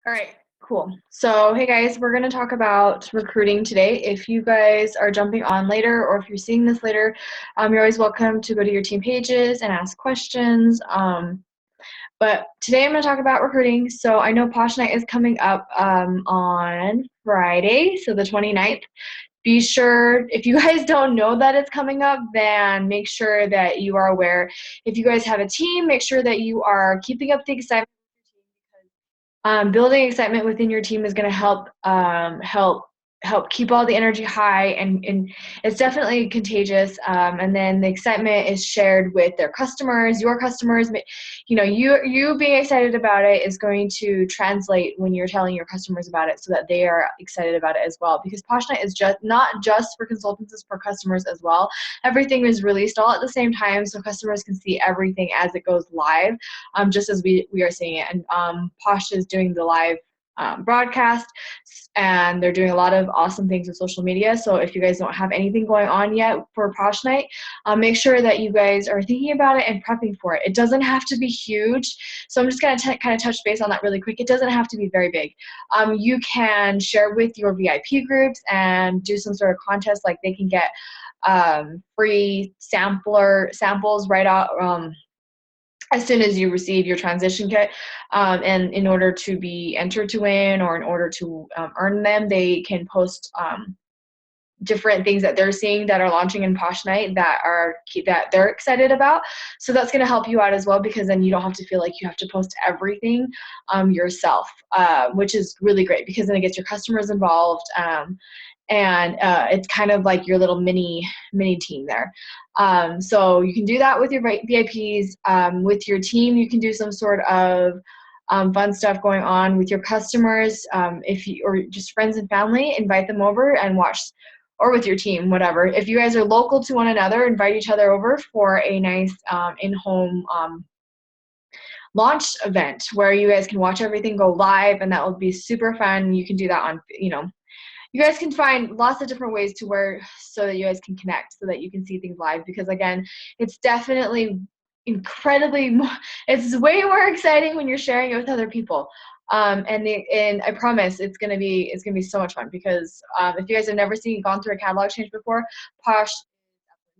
All right, cool. So, hey guys, we're going to talk about recruiting today. If you guys are jumping on later or if you're seeing this later, you're always welcome to go to your team pages and ask questions. But today I'm going to talk about recruiting. So, I know Posh Night is coming up on Friday, so the 29th. Be sure, if you guys don't know that it's coming up, then make sure that you are aware. If you guys have a team, make sure that you are keeping up the excitement. Building excitement within your team is going to help keep all the energy high, and it's definitely contagious. And then the excitement is shared with their customers, your customers. You being excited about it is going to translate when you're telling your customers about it, so that they are excited about it as well. Because Posh Night is just not just for consultants; it's for customers as well. Everything is released all at the same time, so customers can see everything as it goes live, just as we are seeing it. And Posh is doing the live broadcast, and they're doing a lot of awesome things with social media. So if you guys don't have anything going on yet for Posh Night, make sure that you guys are thinking about it and prepping for it. It doesn't have to be huge. So I'm just going to kind of touch base on that really quick. It doesn't have to be very big. You can share with your VIP groups and do some sort of contest, like they can get free samples right out as soon as you receive your transition kit. And in order to be entered to win, or in order to earn them, they can post different things that they're seeing that are launching in Posh Night that they're excited about. So that's going to help you out as well, because then you don't have to feel like you have to post everything yourself, which is really great, because then it gets your customers involved. And it's kind of like your little mini team there. So you can do that with your VIPs. With your team, you can do some sort of fun stuff going on with your customers. Or just friends and family, invite them over and watch, or with your team, whatever. If you guys are local to one another, invite each other over for a nice in-home launch event where you guys can watch everything go live, and that will be super fun. You can do that on, you guys can find lots of different ways so that you guys can connect, so that you can see things live. Because again, it's definitely it's way more exciting when you're sharing it with other people. And I promise it's gonna be so much fun, because if you guys have never gone through a catalog change before, Posh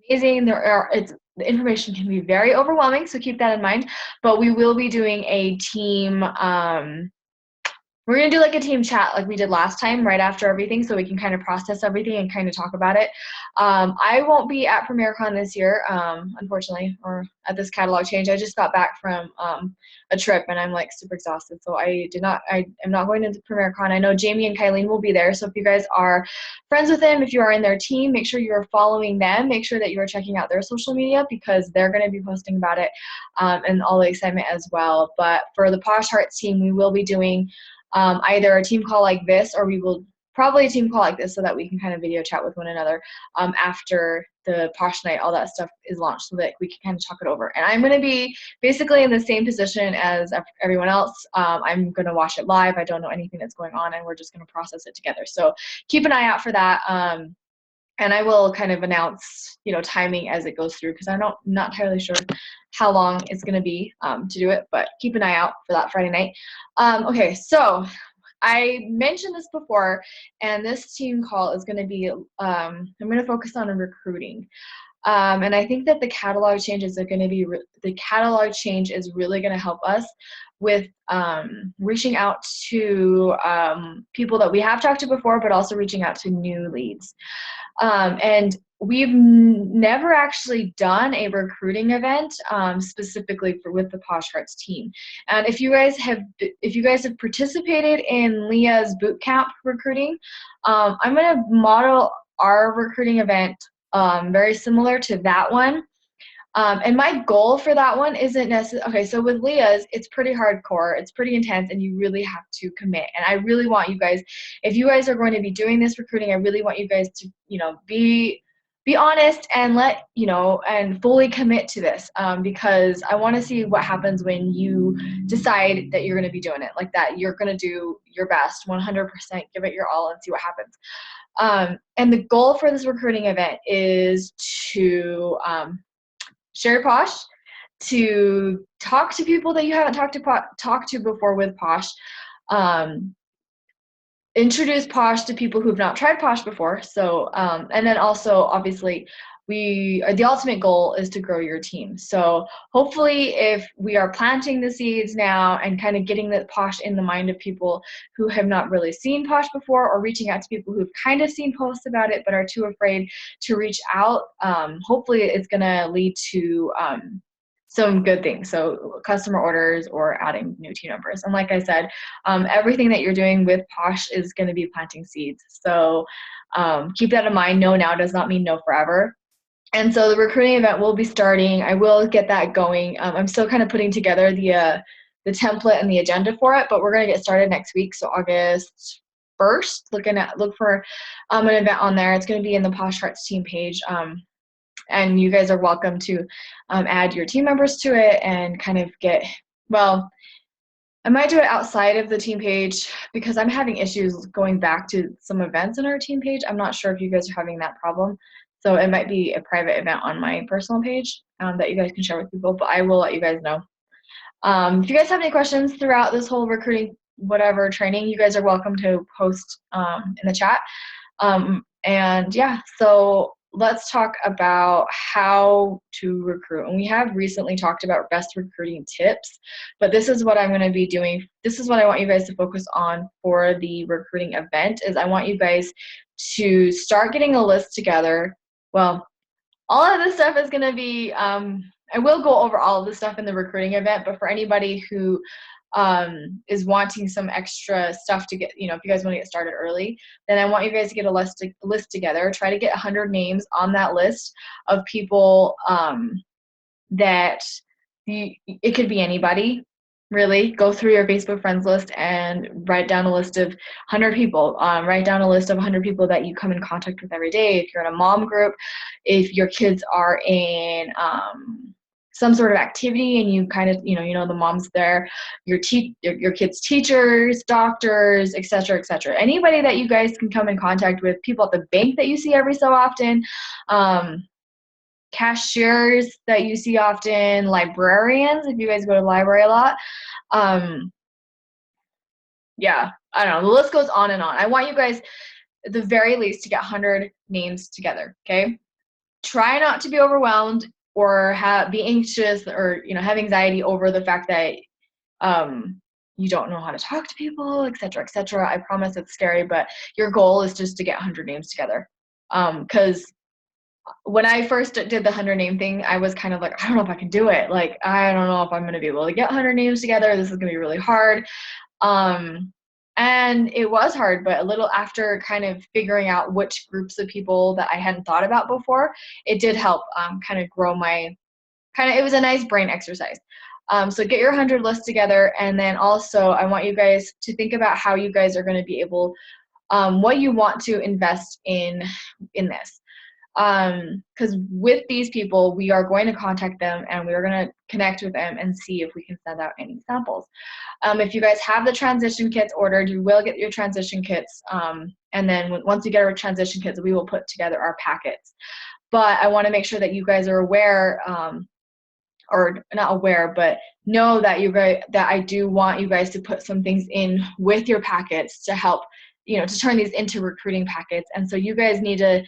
is amazing. The information can be very overwhelming, so keep that in mind. But we will be doing a team. We're going to do like a team chat like we did last time, right after everything, so we can kind of process everything and kind of talk about it. I won't be at PremierCon this year, unfortunately, or at this catalog change. I just got back from a trip, and I'm like super exhausted. So I am not going to PremierCon. I know Jamie and Kylene will be there. So if you guys are friends with them, if you are in their team, make sure you're following them. Make sure that you are checking out their social media, because they're going to be posting about it, and all the excitement as well. But for the Posh Heart team, we will be doing either a team call like this, or we will probably a team call like this, so that we can kind of video chat with one another after the Posh Night, all that stuff is launched, so that we can kind of talk it over. And I'm going to be basically in the same position as everyone else. I'm going to watch it live. I don't know anything that's going on, and we're just going to process it together. So keep an eye out for that. And I will kind of announce, timing as it goes through, because I'm not entirely sure how long it's going to be to do it, but keep an eye out for that Friday night. Okay, so I mentioned this before, and this team call is going to be, I'm going to focus on recruiting. And I think that the catalog change is really going to help us with reaching out to people that we have talked to before, but also reaching out to new leads. And we've never actually done a recruiting event specifically with the Posh Hearts team. And if you guys have participated in Leah's Bootcamp recruiting, I'm going to model our recruiting event very similar to that one. And my goal for that one isn't necessarily, okay, so with Leah's, it's pretty hardcore, it's pretty intense, and you really have to commit. And I really want you guys, if you guys are going to be doing this recruiting, I really want you guys to, be honest and and fully commit to this, because I want to see what happens when you decide that you're going to be doing it like that. You're going to do your best, 100%, give it your all, and see what happens. And the goal for this recruiting event is to share Posh, to talk to people that you haven't talked to before with Posh, introduce Posh to people who've not tried Posh before. So, and then also obviously the ultimate goal is to grow your team. So hopefully if we are planting the seeds now and kind of getting the Posh in the mind of people who have not really seen Posh before, or reaching out to people who've kind of seen posts about it but are too afraid to reach out, hopefully it's going to lead to some good things. So customer orders or adding new team members. And like I said, everything that you're doing with Posh is going to be planting seeds. So keep that in mind. No now does not mean no forever. And so the recruiting event will be starting. I will get that going. I'm still kind of putting together the template and the agenda for it, but we're going to get started next week. So August 1st, look for an event on there. It's going to be in the Posh Hearts team page. And you guys are welcome to add your team members to it and kind of I might do it outside of the team page because I'm having issues going back to some events in our team page. I'm not sure if you guys are having that problem. So it might be a private event on my personal page that you guys can share with people, but I will let you guys know. If you guys have any questions throughout this whole recruiting whatever training, you guys are welcome to post in the chat. And yeah, so let's talk about how to recruit. And we have recently talked about best recruiting tips, but this is what I'm going to be doing. This is what I want you guys to focus on for the recruiting event is I want you guys to start getting a list together. Well, all of this stuff is going to be, I will go over all of the stuff in the recruiting event, but for anybody who is wanting some extra stuff to get, if you guys want to get started early, then I want you guys to get a list together. Try to get 100 names on that list of people that it could be anybody. Really, go through your Facebook friends list and write down a list of 100 people. Write down a list of 100 people that you come in contact with every day. If you're in a mom group, if your kids are in some sort of activity and you kind of, the moms there, your kids' teachers, doctors, et cetera, et cetera. Anybody that you guys can come in contact with, people at the bank that you see every so often, cashiers that you see often, librarians, if you guys go to the library a lot. Yeah, I don't know. The list goes on and on. I want you guys, at the very least, to get 100 names together, okay? Try not to be overwhelmed or be anxious or, have anxiety over the fact that you don't know how to talk to people, et cetera, et cetera. I promise it's scary, but your goal is just to get 100 names together. Because when I first did the 100 name thing, I was kind of like, I don't know if I can do it. Like, I don't know if I'm going to be able to get 100 names together. This is going to be really hard. And it was hard, but a little after kind of figuring out which groups of people that I hadn't thought about before, it did help kind of grow it was a nice brain exercise. So get your 100 list together. And then also I want you guys to think about how you guys are going to be able, what you want to invest in this. Because with these people, we are going to contact them and we are going to connect with them and see if we can send out any samples. If you guys have the transition kits ordered, you will get your transition kits. And then once you get our transition kits, we will put together our packets. But I want to make sure that you guys are aware, or not aware, but know that that I do want you guys to put some things in with your packets to help, to turn these into recruiting packets. And so you guys need to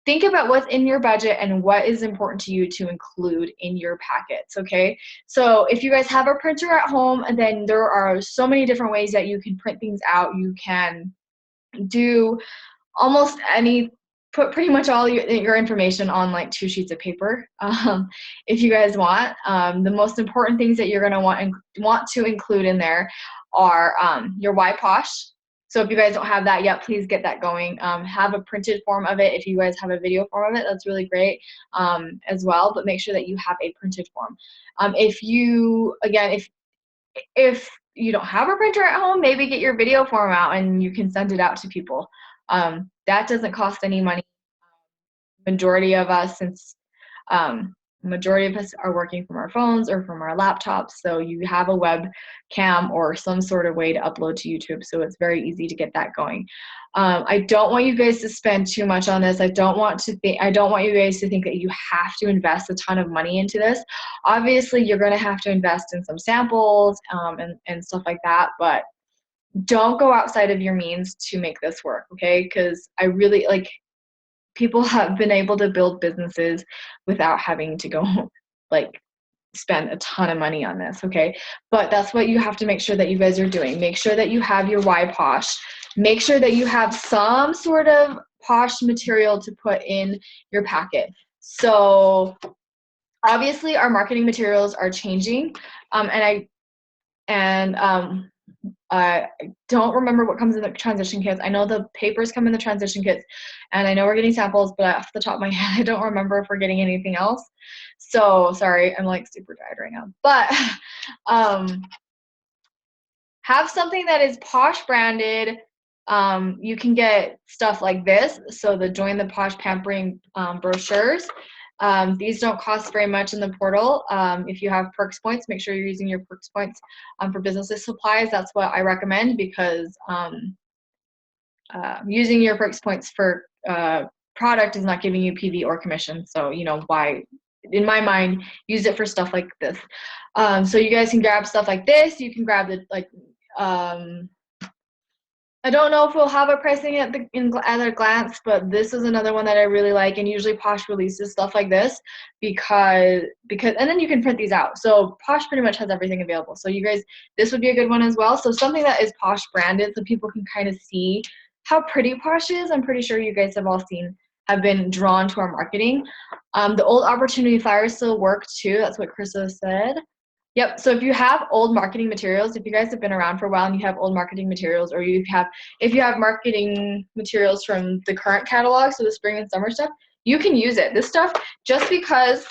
think about what's in your budget and what is important to you to include in your packets, okay? So if you guys have a printer at home, and then there are so many different ways that you can print things out. You can do put pretty much all your information on like 2 sheets of paper if you guys want. The most important things that you're going to want to include in there are your why Posh. So if you guys don't have that yet, please get that going. Have a printed form of it. If you guys have a video form of it, that's really great as well, but make sure that you have a printed form. If you don't have a printer at home, maybe get your video form out and you can send it out to people. That doesn't cost any money. Majority of us are working from our phones or from our laptops, so you have a webcam or some sort of way to upload to YouTube, so it's very easy to get that going. I don't want you guys to spend too much on this. I don't want you guys to think that you have to invest a ton of money into this. Obviously, you're going to have to invest in some samples and stuff like that, but don't go outside of your means to make this work, okay? Because I really, like, people have been able to build businesses without having to go, like, spend a ton of money on this, okay? But that's what you have to make sure that you guys are doing. Make sure that you have your why posh. Make sure that you have some sort of posh material to put in your packet. So obviously our marketing materials are changing, I don't remember what comes in the transition kits. I know the papers come in the transition kits, and I know we're getting samples, but off the top of my head, I don't remember if we're getting anything else. So sorry, I'm like super tired right now. But have something that is Posh branded. You can get stuff like this. So the Join the Posh Pampering brochures. These don't cost very much in the portal. If you have Perks points, make sure you're using your Perks points for business supplies. That's what I recommend, because using your Perks points for product is not giving you PV or commission. So, you know, why, in my mind, use it for stuff like this. So you guys can grab stuff like this. You can grab the, like, I don't know if we'll have a pricing at a glance, but this is another one that I really like, and usually Posh releases stuff like this because and then you can print these out. So Posh pretty much has everything available. So you guys, this would be a good one as well. So something that is Posh branded, so people can kind of see how pretty Posh is. I'm pretty sure you guys have been drawn to our marketing. The old opportunity flyers still work too. That's what Krista said. Yep. So if you have old marketing materials, if you guys have been around for a while and you have old marketing materials, or if you have marketing materials from the current catalog, so the spring and summer stuff, you can use it. This stuff, just because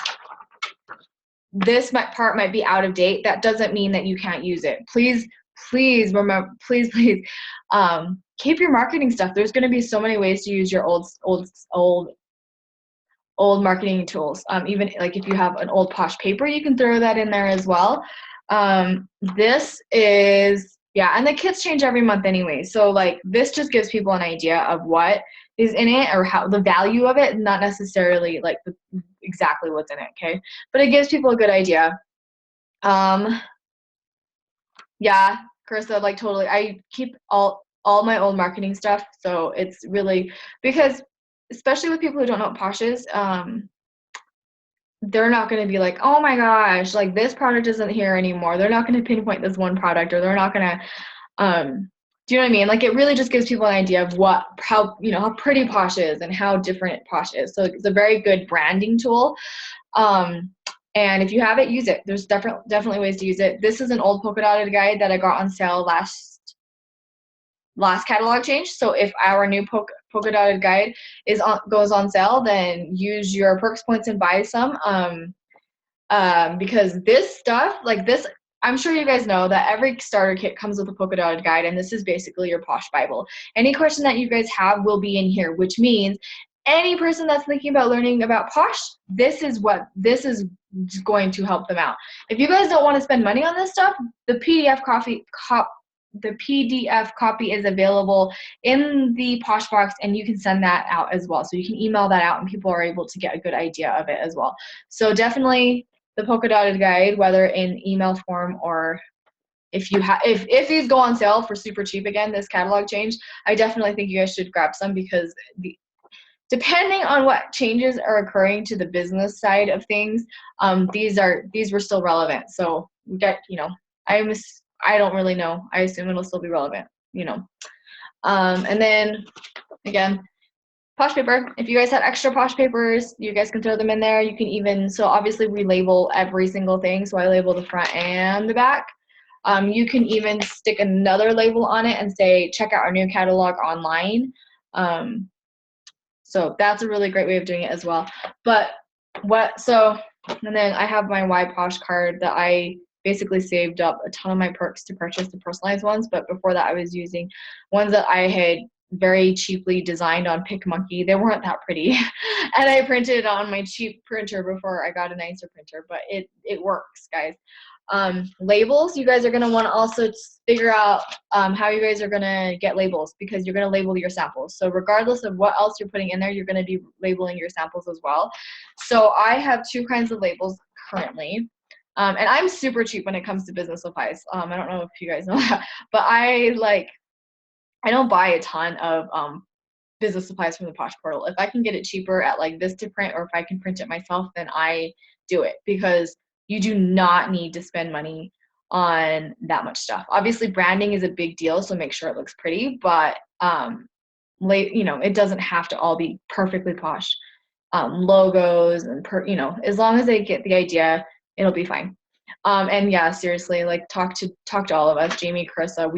this part might be out of date, that doesn't mean that you can't use it. Please remember, please, keep your marketing stuff. There's going to be so many ways to use your old marketing tools. Even like if you have an old Posh paper, you can throw that in there as well. This is, yeah, and the kits change every month anyway. So like this just gives people an idea of what is in it, or how the value of it, not necessarily like exactly what's in it, okay? But it gives people a good idea. Yeah, Carissa, like totally. I keep all my old marketing stuff, so it's really, because especially with people who don't know what Posh is, they're not going to be like, oh my gosh, like this product isn't here anymore. They're not going to pinpoint this one product, or they're not going to, do you know what I mean? Like it really just gives people an idea of how pretty Posh is and how different Posh is. So it's a very good branding tool. And if you have it, use it. There's definitely ways to use it. This is an old polka dotted guide that I got on sale last catalog change. So if our new polka dotted guide goes on sale, then use your Perks points and buy some. Because this stuff, like this, I'm sure you guys know that every starter kit comes with a polka dotted guide, and this is basically your Posh Bible. Any question that you guys have will be in here, which means any person that's thinking about learning about Posh, this is going to help them out. If you guys don't want to spend money on this stuff, the PDF copy is available in the Posh box, and you can send that out as well. So you can email that out, and people are able to get a good idea of it as well. So definitely the polka dotted guide, whether in email form, or if these go on sale for super cheap again, this catalog change, I definitely think you guys should grab some, because depending on what changes are occurring to the business side of things, these were still relevant. So we got, I don't really know. I assume it'll still be relevant, and then again, Posh paper. If you guys have extra Posh papers, you guys can throw them in there. You can even, so obviously we label every single thing. So I label the front and the back. You can even stick another label on it and say, check out our new catalog online. So that's a really great way of doing it as well. And then I have my Why Posh card that I basically saved up a ton of my perks to purchase the personalized ones. But before that, I was using ones that I had very cheaply designed on PicMonkey. They weren't that pretty. And I printed on my cheap printer before I got a nicer printer, but it works, guys. Labels, you guys are going to want to also figure out how you guys are going to get labels, because you're going to label your samples. So regardless of what else you're putting in there, you're going to be labeling your samples as well. So I have two kinds of labels currently. And I'm super cheap when it comes to business supplies. I don't know if you guys know that, but I don't buy a ton of business supplies from the Posh portal. If I can get it cheaper at like Vistaprint, or if I can print it myself, then I do it, because you do not need to spend money on that much stuff. Obviously, branding is a big deal, so make sure it looks pretty, but it doesn't have to all be perfectly posh logos and as long as they get the idea, it'll be fine. And yeah, seriously, like talk to all of us, Jamie, Carissa,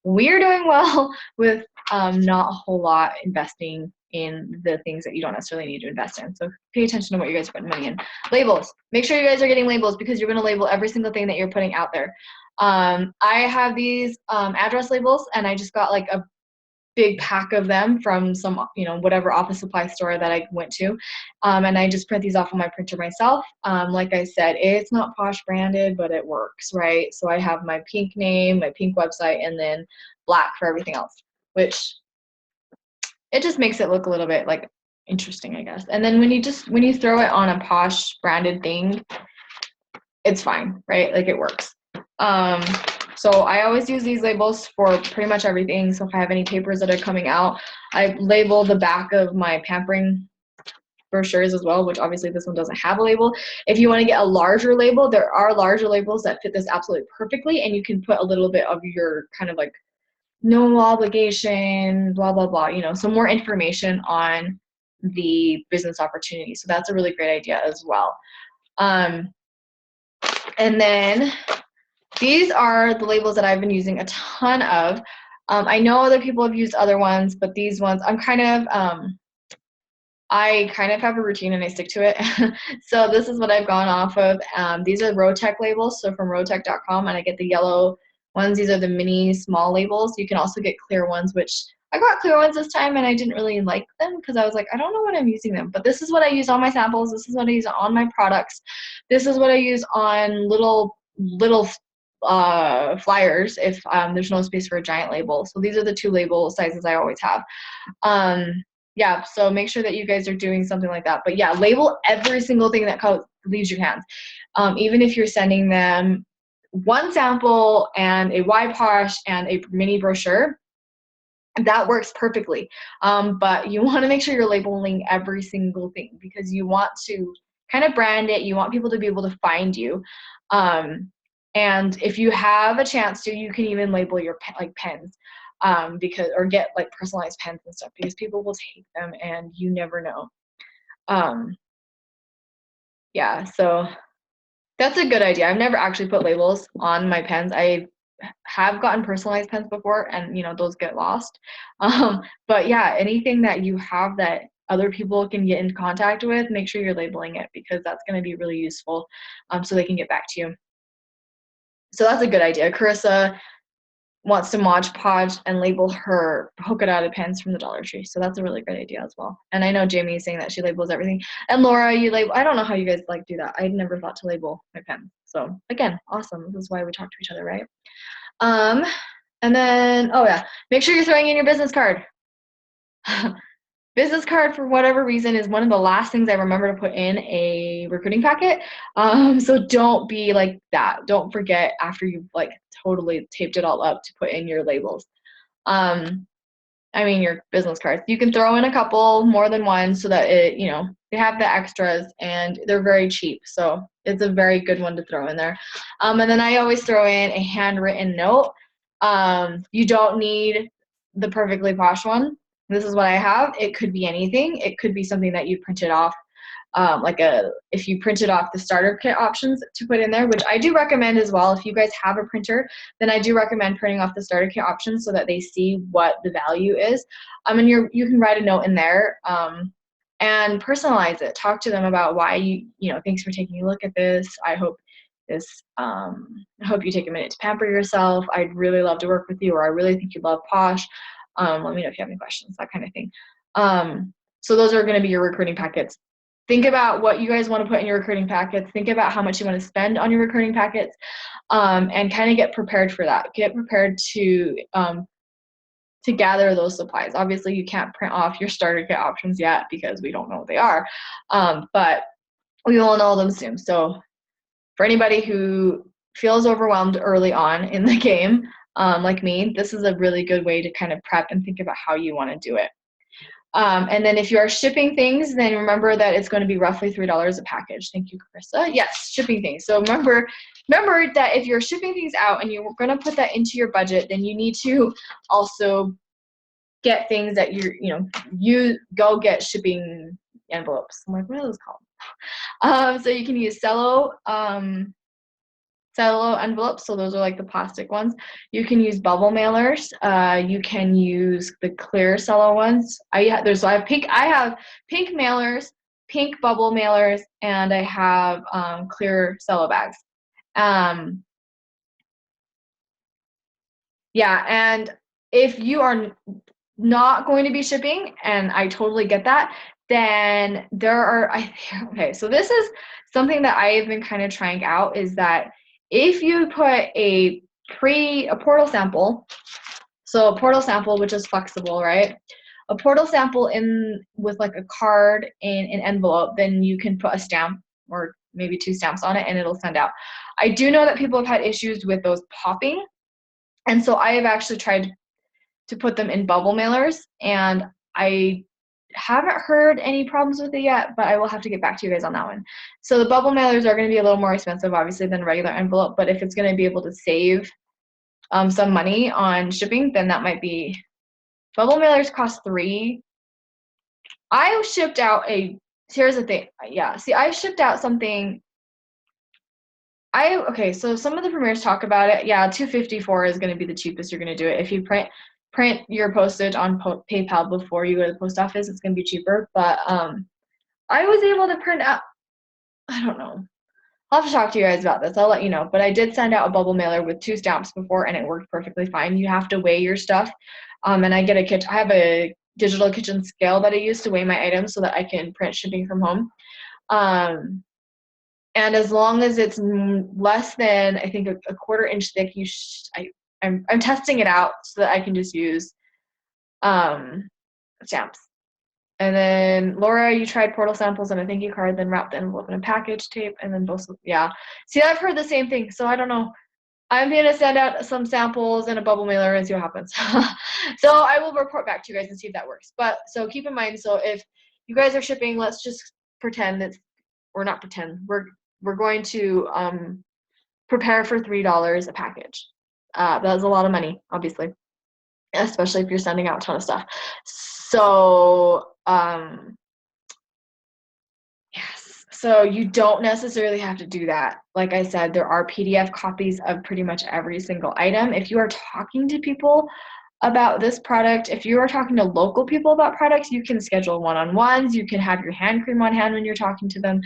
we're doing well with not a whole lot investing in the things that you don't necessarily need to invest in. So pay attention to what you guys are putting money in. Labels. Make sure you guys are getting labels, because you're going to label every single thing that you're putting out there. I have these address labels, and I just got like a big pack of them from some, whatever office supply store that I went to. And I just print these off on my printer myself. Like I said, it's not Posh branded, but it works, right? So I have my pink name, my pink website, and then black for everything else, which it just makes it look a little bit like interesting, I guess. And then when you throw it on a Posh branded thing, it's fine, right? Like it works. So I always use these labels for pretty much everything. So if I have any papers that are coming out, I label the back of my pampering brochures as well, which obviously this one doesn't have a label. If you want to get a larger label, there are larger labels that fit this absolutely perfectly, and you can put a little bit of your kind of like no obligation, blah, blah, blah, some more information on the business opportunity. So that's a really great idea as well. And then these are the labels that I've been using a ton of. I know other people have used other ones, but these ones I kind of have a routine and I stick to it. So this is what I've gone off of. These are Rotec labels, so from rotec.com, and I get the yellow ones. These are the mini small labels. You can also get clear ones, which I got clear ones this time, and I didn't really like them because I was like, I don't know what I'm using them. But this is what I use on my samples. This is what I use on my products. This is what I use on little flyers if there's no space for a giant label. So these are the two label sizes I always have. Yeah, so make sure that you guys are doing something like that. But yeah, label every single thing that leaves your hands. Even if you're sending them one sample and a YPosh and a mini brochure, that works perfectly. But you want to make sure you're labeling every single thing, because you want to kind of brand it. You want people to be able to find you. And if you have a chance to, you can even label your pens. Or get like personalized pens and stuff, because people will take them and you never know. Yeah, so that's a good idea. I've never actually put labels on my pens. I have gotten personalized pens before, and those get lost. But yeah, anything that you have that other people can get in contact with, make sure you're labeling it, because that's going to be really useful, so they can get back to you. So that's a good idea. Carissa wants to Mod Podge and label her polka dotted pens from the Dollar Tree. So that's a really great idea as well. And I know Jamie is saying that she labels everything. And Laura, you label. I don't know how you guys do that. I never thought to label my pen. So again, awesome. This is why we talk to each other, right? And then, oh yeah, make sure you're throwing in your business card. Business card, for whatever reason, is one of the last things I remember to put in a recruiting packet. So don't be like that. Don't forget after you've totally taped it all up to put in your labels. Your business cards. You can throw in a couple, more than one, so that they have the extras, and they're very cheap. So it's a very good one to throw in there. And then I always throw in a handwritten note. You don't need the Perfectly Posh one. This is what I have. It could be anything. It could be something that you printed off, if you printed off the starter kit options to put in there, which I do recommend as well. If you guys have a printer, then I do recommend printing off the starter kit options so that they see what the value is. And you can write a note in there and personalize it. Talk to them about why thanks for taking a look at this. I hope you take a minute to pamper yourself. I'd really love to work with you, or I really think you love Posh. Let me know if you have any questions, that kind of thing. So those are going to be your recruiting packets. Think about what you guys want to put in your recruiting packets. Think about how much you want to spend on your recruiting packets, and kind of get prepared for that. Get prepared to gather those supplies. Obviously, you can't print off your starter kit options yet because we don't know what they are, but we will know them soon. So for anybody who feels overwhelmed early on in the game, like me, this is a really good way to kind of prep and think about how you want to do it. And then if you are shipping things, then remember that it's going to be roughly $3 a package. Thank you, Carissa. Yes, shipping things. So remember that if you're shipping things out and you're going to put that into your budget, then you need to also get things that you go get shipping envelopes. I'm like, what are those called? So you can use cello envelopes, so those are like the plastic ones. You can use bubble mailers. You can use the clear cello ones. I have pink mailers, pink bubble mailers, and I have clear cello bags. Yeah, and if you are not going to be shipping, and I totally get that, then okay, so this is something that I have been kind of trying out, is that if you put a portal sample, so a portal sample, which is flexible, right? A portal sample in with like a card in an envelope, then you can put a stamp or maybe 2 stamps on it and it'll send out. I do know that people have had issues with those popping, and so I have actually tried to put them in bubble mailers, and I haven't heard any problems with it yet, but I will have to get back to you guys on that one. So the bubble mailers are going to be a little more expensive, obviously, than a regular envelope, but if it's going to be able to save some money on shipping, then that might be. Bubble mailers cost $3. I shipped out here's the thing. Yeah, see, I shipped out something. Okay, so some of the premieres talk about it. Yeah, $2.54 is going to be the cheapest you're going to do it. If you print your postage on PayPal before you go to the post office, it's going to be cheaper. But I was able to print out, I don't know. I'll have to talk to you guys about this. I'll let you know. But I did send out a bubble mailer with 2 stamps before, and it worked perfectly fine. You have to weigh your stuff. And I have a digital kitchen scale that I use to weigh my items so that I can print shipping from home. And as long as it's less than, I think, a 1/4 inch thick, I'm testing it out so that I can just use stamps. And then Laura, you tried portal samples and a thank you card, then wrapped the envelope in a package tape, and then both. Yeah. See, I've heard the same thing, so I don't know. I'm gonna send out some samples in a bubble mailer and see what happens. So I will report back to you guys and see if that works. But so keep in mind, so if you guys are shipping, let's just pretend that, or not pretend, we're going to prepare for $3 a package. That's a lot of money, obviously, especially if you're sending out a ton of stuff. So yes, so you don't necessarily have to do that. Like I said, there are PDF copies of pretty much every single item. If you are talking to people about this product, if you are talking to local people about products, you can schedule one-on-ones. You can have your hand cream on hand when you're talking to them.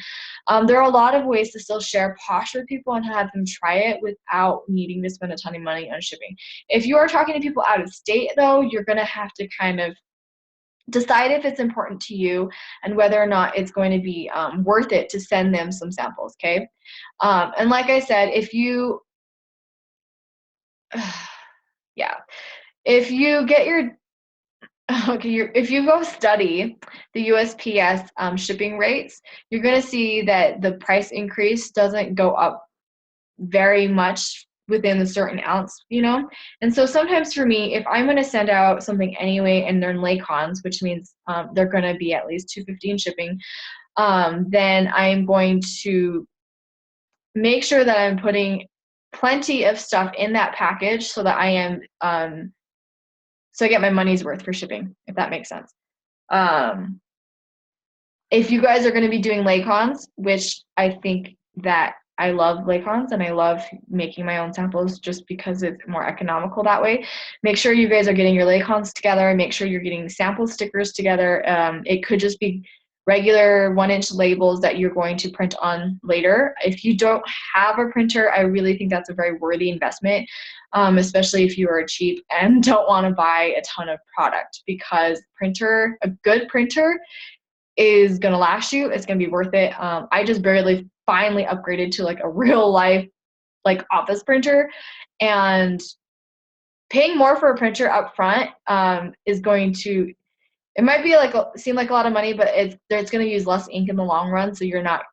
There are a lot of ways to still share Posh with people and have them try it without needing to spend a ton of money on shipping. If you are talking to people out of state, though, you're going to have to kind of decide if it's important to you and whether or not it's going to be worth it to send them some samples, okay? And like I said, if you, yeah, if you get if you go study the USPS shipping rates, you're going to see that the price increase doesn't go up very much within a certain ounce, And so sometimes for me, if I'm going to send out something anyway and they're in Laycons, which means they're going to be at least $2.15 shipping, then I'm going to make sure that I'm putting plenty of stuff in that package so that I am so I get my money's worth for shipping, if that makes sense. If you guys are going to be doing Laycons, which I think that I love Laycons and I love making my own samples just because it's more economical that way, make sure you guys are getting your Laycons together. Make sure you're getting sample stickers together. It could just be regular 1-inch labels that you're going to print on later. If you don't have a printer, I really think that's a very worthy investment, especially if you are cheap and don't want to buy a ton of product, because a good printer is going to last you. It's going to be worth it. I just finally upgraded to like a real life like office printer, and paying more for a printer up front is going to, it might be seem like a lot of money, but it's going to use less ink in the long run, so you're not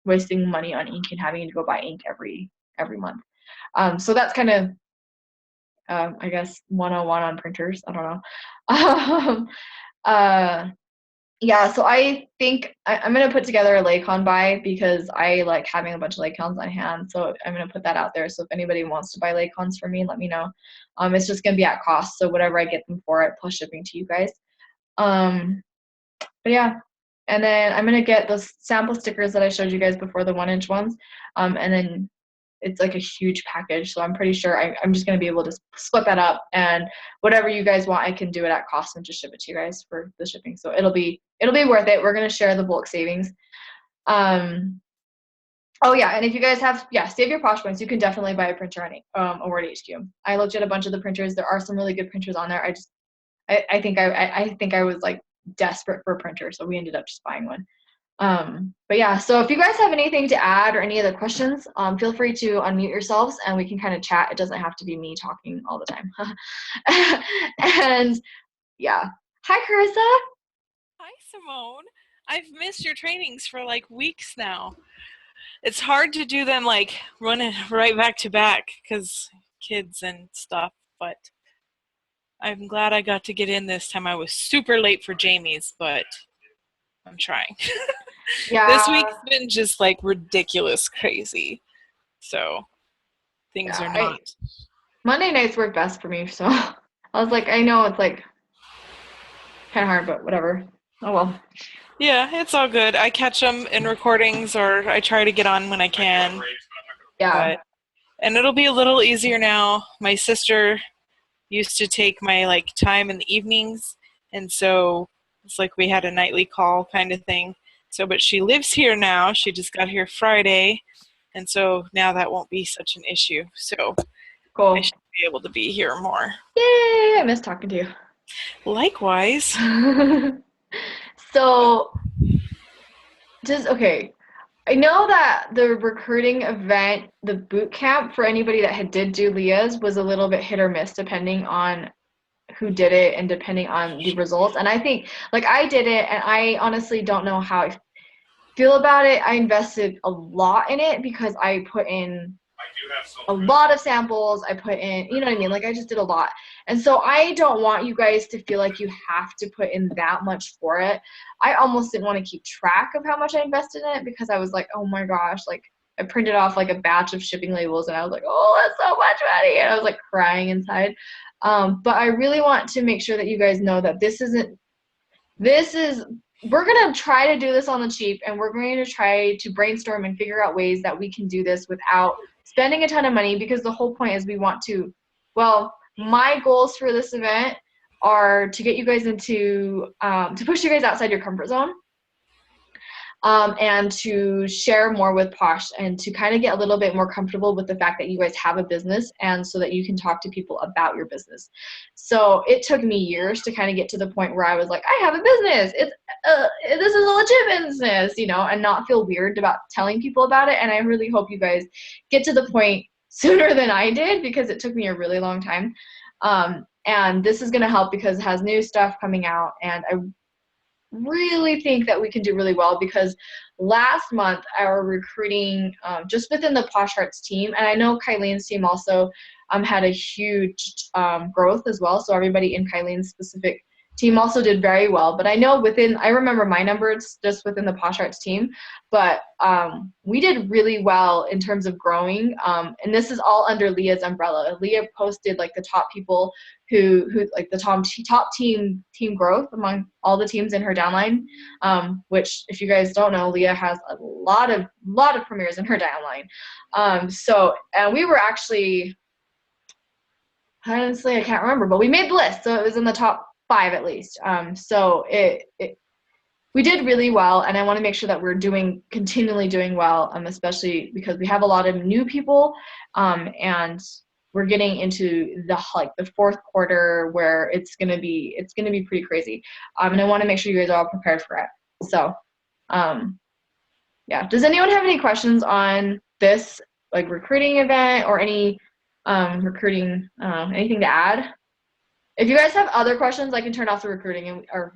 wasting money on ink and having to go buy ink every month. So that's kind of, I guess, 101 on printers. I don't know. Yeah, so I think I'm going to put together a Laycon buy because I like having a bunch of Laycons on hand. So I'm going to put that out there. So if anybody wants to buy Laycons for me, let me know. It's just going to be at cost. So whatever I get them for it, plus shipping to you guys. But yeah, and then I'm going to get those sample stickers that I showed you guys before, the 1-inch ones. And then it's like a huge package, so I'm pretty sure I'm just going to be able to split that up, and whatever you guys want, I can do it at cost and just ship it to you guys for the shipping. So it'll be worth it. We're going to share the bulk savings. Oh yeah, and if you guys have, save your Posh points, you can definitely buy a printer on Award HQ. I looked at a bunch of the printers. There are some really good printers on there. I think I was like desperate for a printer, so we ended up just buying one. But yeah, so if you guys have anything to add or any other questions, feel free to unmute yourselves and we can kind of chat. It doesn't have to be me talking all the time. And yeah. Hi, Carissa. Hi, Simone. I've missed your trainings for like weeks now. It's hard to do them like running right back to back because kids and stuff, but I'm glad I got to get in this time. I was super late for Jamie's, but I'm trying. Yeah. This week's been just like ridiculous crazy. So things are not. Monday nights work best for me, so I was like, I know it's like kind of hard, but whatever. Oh well. Yeah, it's all good. I catch them in recordings or I try to get on when I can. Yeah. And it'll be a little easier now. My sister used to take my like time in the evenings, and so it's like we had a nightly call kind of thing. So, but she lives here now. She just got here Friday, and so now that won't be such an issue. So cool. I should be able to be here more. Yay! I miss talking to you. Likewise. So, okay. I know that the recruiting event, the boot camp, for anybody that did do Leah's, was a little bit hit or miss depending on who did it and depending on the results. And I think, like, I did it, and I honestly don't know how I feel about it. I invested a lot in it because I put in a lot of samples. I put in, you know what I mean? Like, I just did a lot. And so I don't want you guys to feel like you have to put in that much for it. I almost didn't want to keep track of how much I invested in it because I was like, oh my gosh, like I printed off like a batch of shipping labels and I was like, oh, that's so much money. And I was like crying inside. But I really want to make sure that you guys know that we're going to try to do this on the cheap, and we're going to try to brainstorm and figure out ways that we can do this without spending a ton of money, because the whole point is we want to, my goals for this event are to get you guys into, to push you guys outside your comfort zone. And to share more with Posh and to kind of get a little bit more comfortable with the fact that you guys have a business, and so that you can talk to people about your business. So it took me years to kind of get to the point where I was like, I have a business. This is a legit business, and not feel weird about telling people about it. And I really hope you guys get to the point sooner than I did, because it took me a really long time. And this is going to help because it has new stuff coming out, and I really think that we can do really well, because last month our recruiting just within the Posh Hearts team, and I know Kylene's team also had a huge growth as well, so everybody in Kylene's specific team also did very well. But I know I remember my numbers just within the Posh Hearts team, but we did really well in terms of growing, and this is all under Leah's umbrella. Leah posted like the top people who like the top team growth among all the teams in her downline, which, if you guys don't know, Leah has a lot of premieres in her downline. So, and we were actually, honestly, I can't remember, but we made the list, so it was in the top 5 at least. So we did really well, and I want to make sure that we're continually doing well, especially because we have a lot of new people, and we're getting into the fourth quarter where it's gonna be pretty crazy, and I want to make sure you guys are all prepared for it. So, yeah. Does anyone have any questions on this like recruiting event or any recruiting anything to add? If you guys have other questions, I can turn off the recruiting or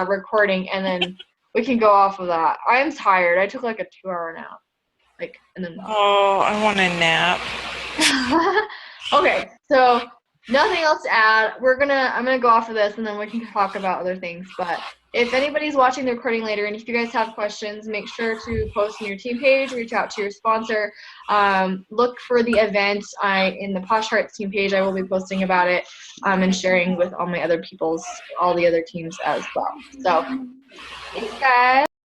recording, and then we can go off of that. I'm tired. I took like a 2-hour nap. And then. Oh, I want a nap. Okay, so nothing else to add. I'm gonna go off of this and then we can talk about other things. But if anybody's watching the recording later and if you guys have questions, make sure to post on your team page, reach out to your sponsor, look for the event in the Posh Heart team page. I will be posting about it and sharing with all the other teams as well. So thanks guys.